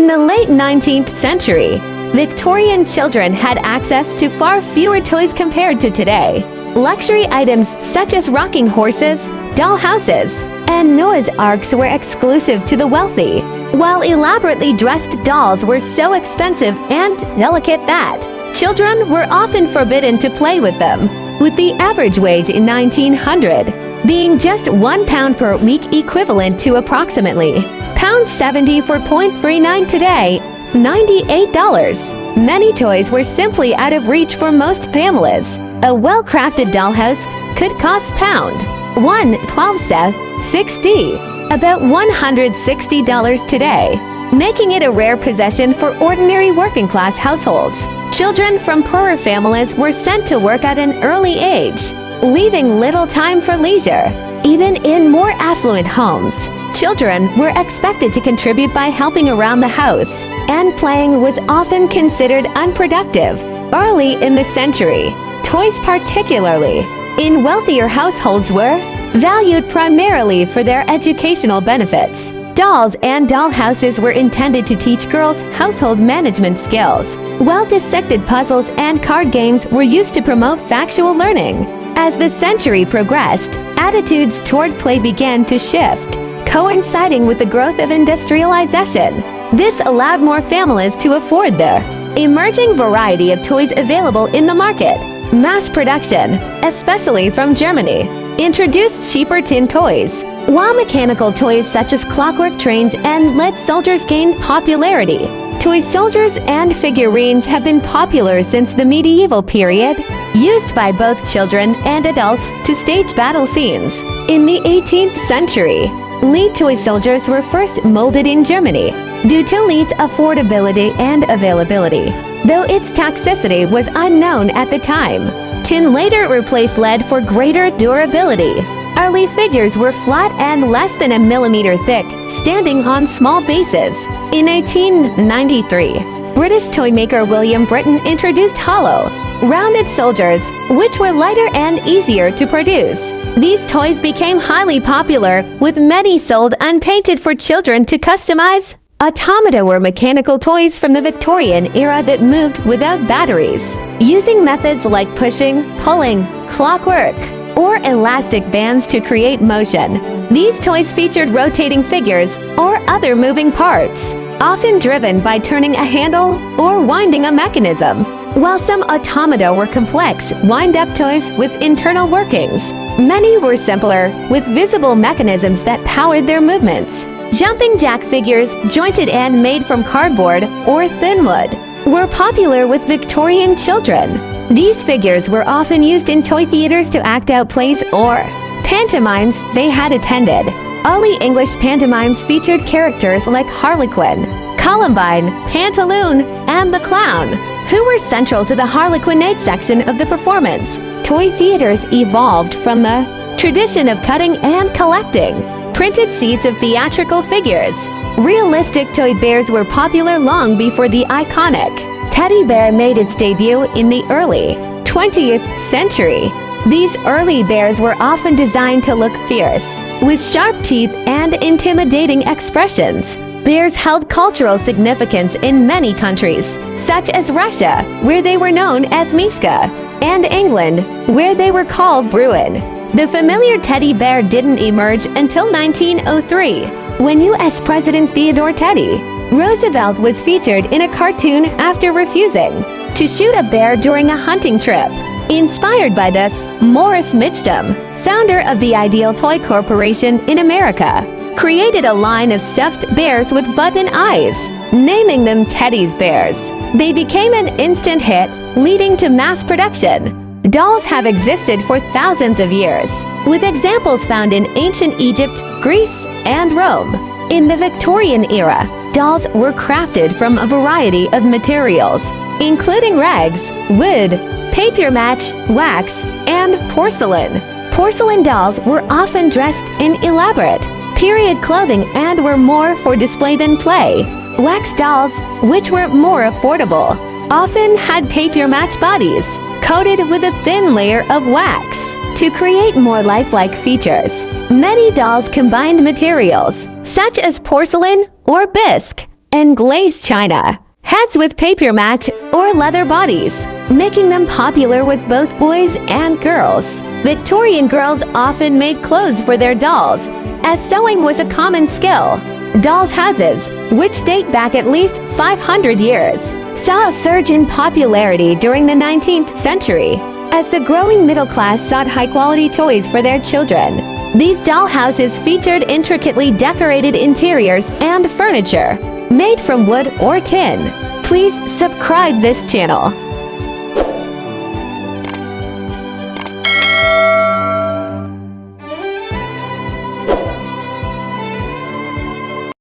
In the late 19th century, Victorian children had access to far fewer toys compared to today. Luxury items such as rocking horses, dollhouses, and Noah's Arks were exclusive to the wealthy, while elaborately dressed dolls were so expensive and delicate that children were often forbidden to play with them, with the average wage in 1900 being just £1 per week, equivalent to approximately £70 for .39 today, $98. Many toys were simply out of reach for most families. A well-crafted dollhouse could cost £1.12, about $160 today, making it a rare possession for ordinary working-class households. Children from poorer families were sent to work at an early age, leaving little time for leisure. Even in more affluent homes, children were expected to contribute by helping around the house, and playing was often considered unproductive. Early in the century, toys, particularly in wealthier households, were valued primarily for their educational benefits. Dolls and dollhouses were intended to teach girls household management skills. Well-dissected puzzles and card games were used to promote factual learning. As the century progressed, attitudes toward play began to shift, coinciding with the growth of industrialization. This allowed more families to afford the emerging variety of toys available in the market. Mass production, especially from Germany, introduced cheaper tin toys, while mechanical toys such as clockwork trains and lead soldiers gained popularity. Toy soldiers and figurines have been popular since the medieval period, used by both children and adults to stage battle scenes. In the 18th century, lead toy soldiers were first molded in Germany due to lead's affordability and availability, though its toxicity was unknown at the time. Tin later replaced lead for greater durability. Early figures were flat and less than a millimeter thick, standing on small bases. In 1893, British toy maker William Britton introduced hollow, rounded soldiers, which were lighter and easier to produce. These toys became highly popular, with many sold unpainted for children to customize. Automata were mechanical toys from the Victorian era that moved without batteries, using methods like pushing, pulling, clockwork, or elastic bands to create motion. These toys featured rotating figures or other moving parts, often driven by turning a handle or winding a mechanism. While some automata were complex, wind-up toys with internal workings, many were simpler, with visible mechanisms that powered their movements. Jumping jack figures, jointed and made from cardboard or thin wood, were popular with Victorian children. These figures were often used in toy theaters to act out plays or pantomimes they had attended. Early English pantomimes featured characters like Harlequin, Columbine, Pantaloon, and the Clown, who were central to the harlequinade section of the performance. Toy theaters evolved from the tradition of cutting and collecting printed sheets of theatrical figures. Realistic toy bears were popular long before the iconic teddy bear made its debut in the early 20th century. These early bears were often designed to look fierce, with sharp teeth and intimidating expressions. Bears held cultural significance in many countries, such as Russia, where they were known as Mishka, and England, where they were called Bruin. The familiar teddy bear didn't emerge until 1903, when U.S. President Theodore Teddy Roosevelt was featured in a cartoon after refusing to shoot a bear during a hunting trip. Inspired by this, Morris Mitchum, founder of the Ideal Toy Corporation in America, created a line of stuffed bears with button eyes, naming them Teddy's Bears. They became an instant hit, leading to mass production. Dolls have existed for thousands of years, with examples found in ancient Egypt, Greece, and Rome. In the Victorian era, dolls were crafted from a variety of materials, including rags, wood, papier mâché, wax, and porcelain. Porcelain dolls were often dressed in elaborate period clothing and were more for display than play. Wax dolls, which were more affordable, often had papier mâché bodies coated with a thin layer of wax to create more lifelike features. Many dolls combined materials, such as porcelain or bisque, and glazed china, hats with paper mache or leather bodies, making them popular with both boys and girls. Victorian girls often made clothes for their dolls, as sewing was a common skill. Dolls' houses, which date back at least 500 years, saw a surge in popularity during the 19th century as the growing middle class sought high-quality toys for their children. These dollhouses featured intricately decorated interiors and furniture made from wood or tin. Please subscribe this channel.